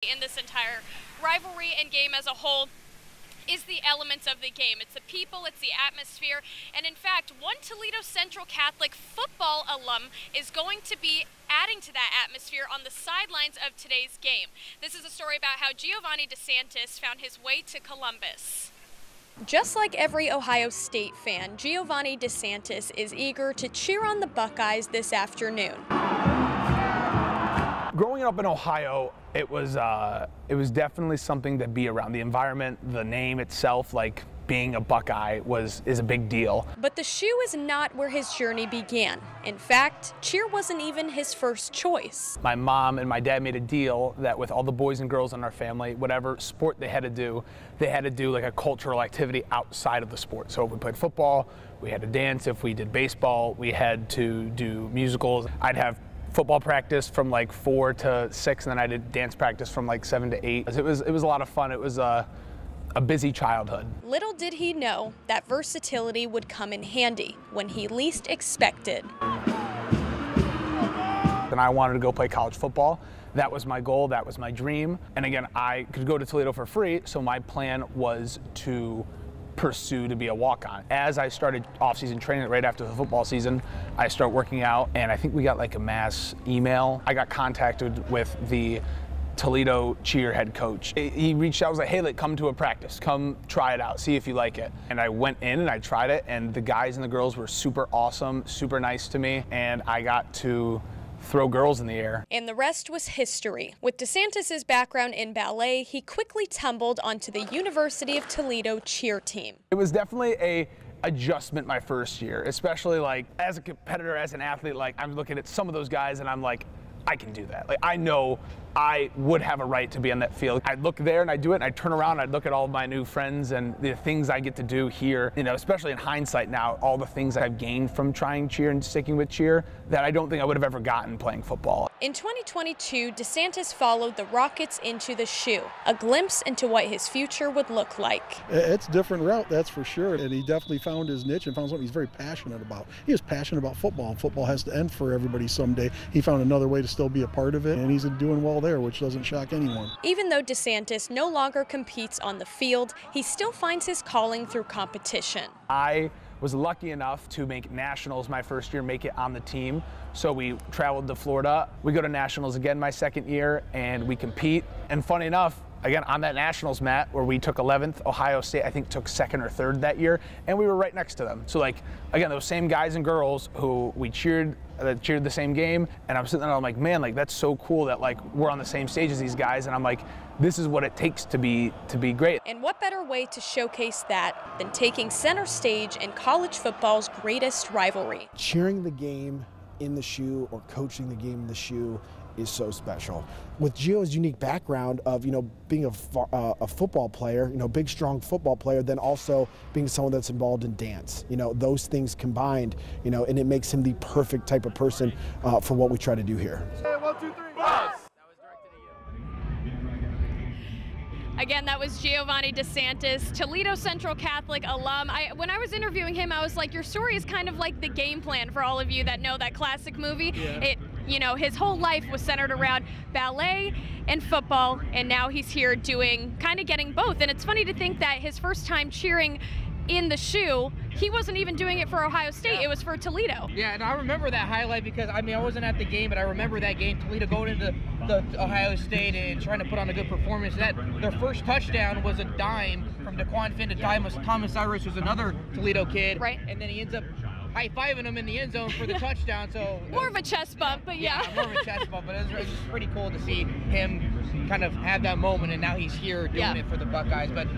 in this entire rivalry and game as a whole is the elements of the game. It's the people, it's the atmosphere, and in fact, one Toledo Central Catholic football alum is going to be adding to that atmosphere on the sidelines of today's game. This is a story about how Giovanni DeSantis found his way to Columbus. Just like every Ohio State fan, Giovanni DeSantis is eager to cheer on the Buckeyes this afternoon. Growing up in Ohio, it was definitely something to be around. The environment, the name itself, like being a Buckeye is a big deal. But the shoe is not where his journey began. In fact, cheer wasn't even his first choice. My mom and my dad made a deal that with all the boys and girls in our family, whatever sport they had to do like a cultural activity outside of the sport. So if we played football, we had to dance. If we did baseball, we had to do musicals. I'd have football practice from like 4 to 6, and then I did dance practice from like 7 to 8. It was a lot of fun. It was a busy childhood. Little did he know that versatility would come in handy when he least expected. And I wanted to go play college football. That was my goal, that was my dream. And again, I could go to Toledo for free, so my plan was to pursue to be a walk-on. As I started off-season training right after the football season, I started working out, and I think we got like a mass email. I got contacted with the Toledo cheer head coach. He reached out, was like, hey, like, come to a practice, come try it out, see if you like it. And I went in and I tried it, and the guys and the girls were super awesome, super nice to me, and I got to throw girls in the air. And the rest was history. With DeSantis' background in ballet, he quickly tumbled onto the University of Toledo cheer team. It was definitely a adjustment my first year, especially like as a competitor, as an athlete. Like, I'm looking at some of those guys and I'm like, I can do that. Like, I know I would have a right to be on that field. I'd look there and I'd do it, and I'd turn around and I'd look at all of my new friends and the things I get to do here, you know, especially in hindsight now, all the things I've gained from trying cheer and sticking with cheer that I don't think I would have ever gotten playing football. In 2022, DeSantis followed the Rockets into the shoe, a glimpse into what his future would look like. It's a different route, that's for sure, and he definitely found his niche and found something he's very passionate about. He is passionate about football, and football has to end for everybody someday. He found another way to still be a part of it, and he's doing well there, which doesn't shock anyone. Even though DeSantis no longer competes on the field, he still finds his calling through competition. I was lucky enough to make nationals my first year, make it on the team. So we traveled to Florida. We go to nationals again my second year, and we compete. And funny enough, again, on that nationals mat where we took 11th, Ohio State, I think, took 2nd or 3rd that year, and we were right next to them. So, like, again, those same guys and girls who we cheered the same game, and I'm sitting there and I'm like, man, like, that's so cool that, like, we're on the same stage as these guys, and I'm like, this is what it takes to be great. And what better way to showcase that than taking center stage in college football's greatest rivalry? Cheering the game in the shoe or coaching the game in the shoe is so special. With Gio's unique background of, you know, being a football player, you know, big, strong football player, then also being someone that's involved in dance, you know, those things combined, you know, and it makes him the perfect type of person for what we try to do here. Hey, 1, 2, 3, bus! Again, that was Giovanni DeSantis, Toledo Central Catholic alum. When I was interviewing him, I was like, your story is kind of like the game plan for all of you that know that classic movie. Yeah. You know, his whole life was centered around ballet and football, and now he's here kind of getting both. And it's funny to think that his first time cheering in the shoe, he wasn't even doing it for Ohio State, it was for Toledo. Yeah, and I remember that highlight because, I mean, I wasn't at the game, but I remember that game, Toledo going into the Ohio State and trying to put on a good performance. Their first touchdown was a dime from DeQuan Finn to Thomas Cyrus, who's another Toledo kid. Right. And then he ends up high-fiving him in the end zone for the touchdown. So more of a chest bump, but yeah. Yeah, more of a chest bump, but it was just pretty cool to see him kind of have that moment, and now he's here doing it for the Buckeyes. But